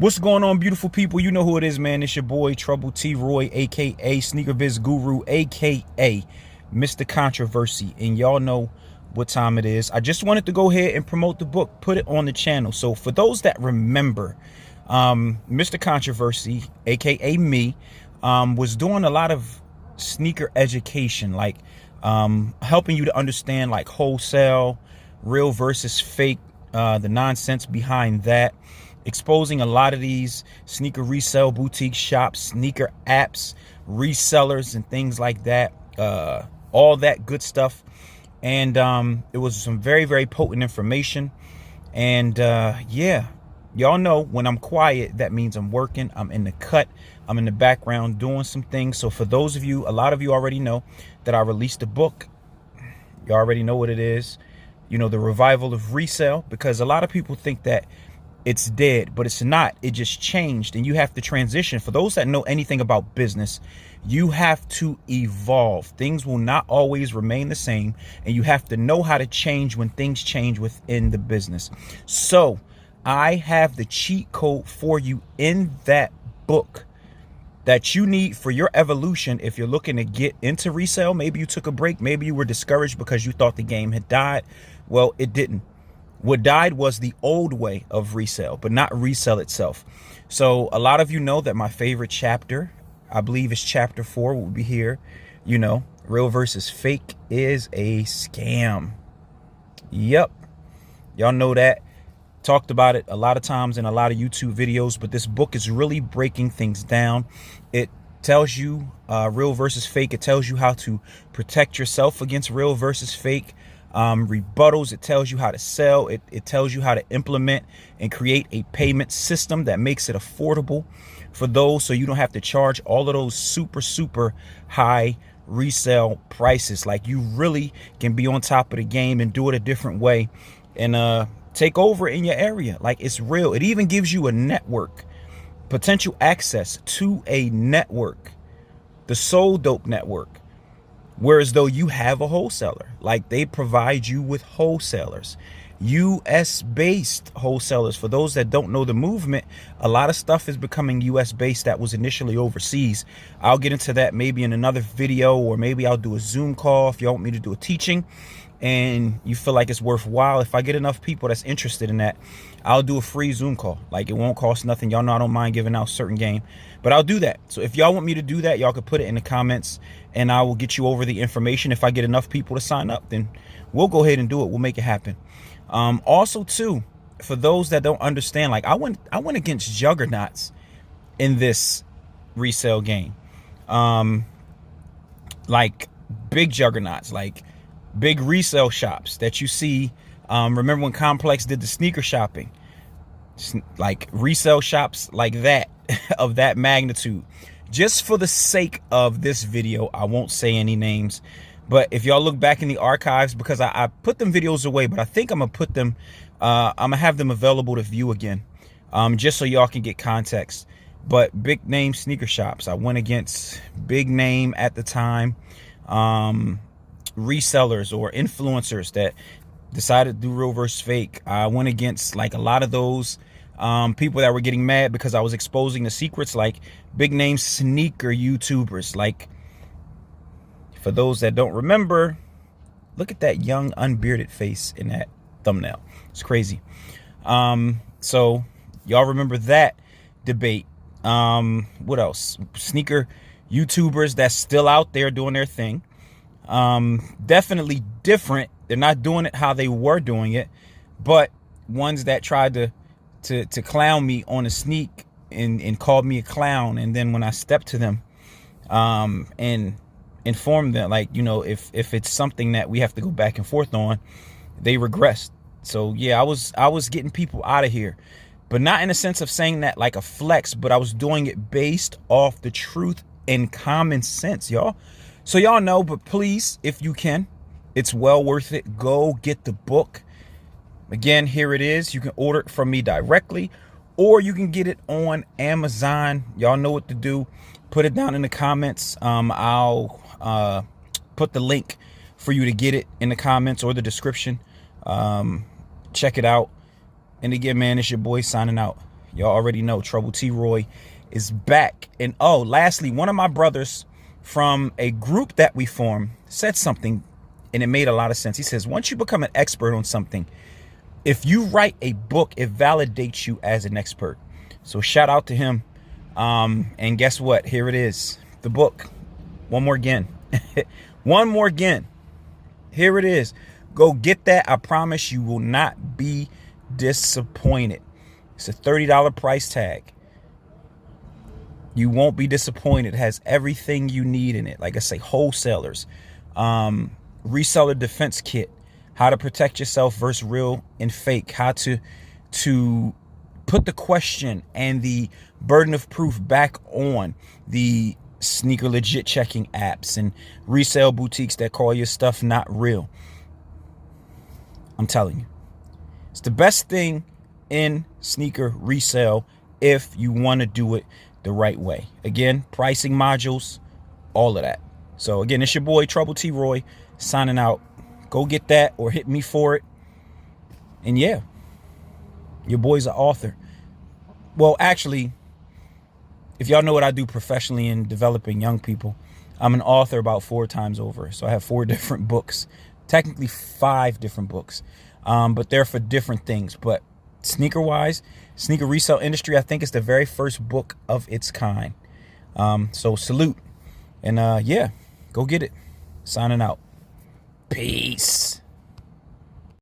What's going on, beautiful people? You know who it is, man. It's your boy Trouble T Roy, aka Sneaker Biz Guru, aka Mr. Controversy, and y'all know what time it is. I just wanted to go ahead and promote the book, put it on the channel. So for those that remember, Mr. Controversy, aka me, was doing a lot of sneaker education, like helping you to understand like wholesale, real versus fake, the nonsense behind that, exposing a lot of these sneaker resale boutique shops, sneaker apps, resellers, and things like that, all that good stuff. And it was some very, very potent information. And yeah, y'all know when I'm quiet, that means I'm working, I'm in the cut, I'm in the background doing some things. So for those of you, a lot of you already know that I released a book. You already know what it is, you know, the revival of resale, because a lot of people think that it's dead, but it's not. It just changed, and you have to transition. For those that know anything about business, you have to evolve. Things will not always remain the same, and you have to know how to change when things change within the business. So I have the cheat code for you in that book that you need for your evolution. If you're looking to get into resale, maybe you took a break, maybe you were discouraged because you thought the game had died. Well, it didn't. What died was the old way of resale, but not resell itself. So a lot of you know that my favorite chapter, I believe is chapter 4, will be here. You know, real versus fake is a scam. Yep. Y'all know that. Talked about it a lot of times in a lot of YouTube videos, but this book is really breaking things down. It tells you real versus fake. It tells you how to protect yourself against real versus fake. Rebuttals. It tells you how to sell. It tells you how to implement and create a payment system that makes it affordable for those, so you don't have to charge all of those super high resale prices. Like, you really can be on top of the game and do it a different way and take over in your area. Like, it's real. It even gives you a network, potential access to a network, the Soul Dope Network. Whereas though you have a wholesaler, like they provide you with wholesalers, U.S. based wholesalers. For those that don't know the movement, a lot of stuff is becoming U.S. based that was initially overseas. I'll get into that maybe in another video, or maybe I'll do a Zoom call if you want me to do a teaching and you feel like it's worthwhile. If I get enough people that's interested in that, I'll do a free Zoom call. Like, it won't cost nothing. Y'all know I don't mind giving out certain game, but I'll do that. So if y'all want me to do that, y'all could put it in the comments and I will get you over the information. If I get enough people to sign up, then we'll go ahead and do it. We'll make it happen. Also too, for those that don't understand, like I went against juggernauts in this resale game. Like big juggernauts, like big resale shops that you see. Remember when Complex did the sneaker shopping? Like resale shops like that, of that magnitude. Just for the sake of this video, I won't say any names, but if y'all look back in the archives, because I put them videos away, but I think I'm gonna put them, I'm gonna have them available to view again, just so y'all can get context. But big name sneaker shops, I went against big name at the time, resellers or influencers that decided to do real versus fake. I went against like a lot of those people that were getting mad because I was exposing the secrets, like big name sneaker YouTubers. Like, for those that don't remember, look at that young unbearded face in that thumbnail. It's crazy. So y'all remember that debate. What else? Sneaker YouTubers that's still out there doing their thing. Definitely different. They're not doing it how they were doing it, but ones that tried to clown me on a sneak and called me a clown. And then when I stepped to them and informed them, like, you know, if it's something that we have to go back and forth on, they regressed. So yeah, I was getting people out of here, but not in a sense of saying that like a flex, but I was doing it based off the truth and common sense, y'all. So y'all know, but please, if you can, it's well worth it. Go get the book. Again, here it is. You can order it from me directly, or you can get it on Amazon. Y'all know what to do. Put it down in the comments. I'll put the link for you to get it in the comments or the description. Check it out. And again, man, it's your boy signing out. Y'all already know Trouble T Roy is back. And oh, lastly, one of my brothers from a group that we formed said something, and it made a lot of sense. He says, once you become an expert on something, if you write a book, it validates you as an expert. So shout out to him. And guess what? Here it is, the book. One more again. One more again. Here it is. Go get that. I promise you will not be disappointed. It's a $30 price tag. You won't be disappointed. It has everything you need in it. Like I say, wholesalers, Reseller Defense Kit, how to protect yourself versus real and fake, how to put the question and the burden of proof back on the sneaker legit checking apps and resale boutiques that call your stuff not real. I'm telling you, it's the best thing in sneaker resale if you want to do it the right way. Again, pricing modules, all of that. So again, it's your boy Trouble T Roy signing out. Go get that or hit me for it. And yeah, your boy's an author. Well, actually, if y'all know what I do professionally in developing young people, I'm an author about 4 times over. So I have 4 different books, technically 5 different books, but they're for different things. But sneaker wise, sneaker resale industry, I think it's the very first book of its kind. So salute. And yeah, go get it. Signing out. Peace.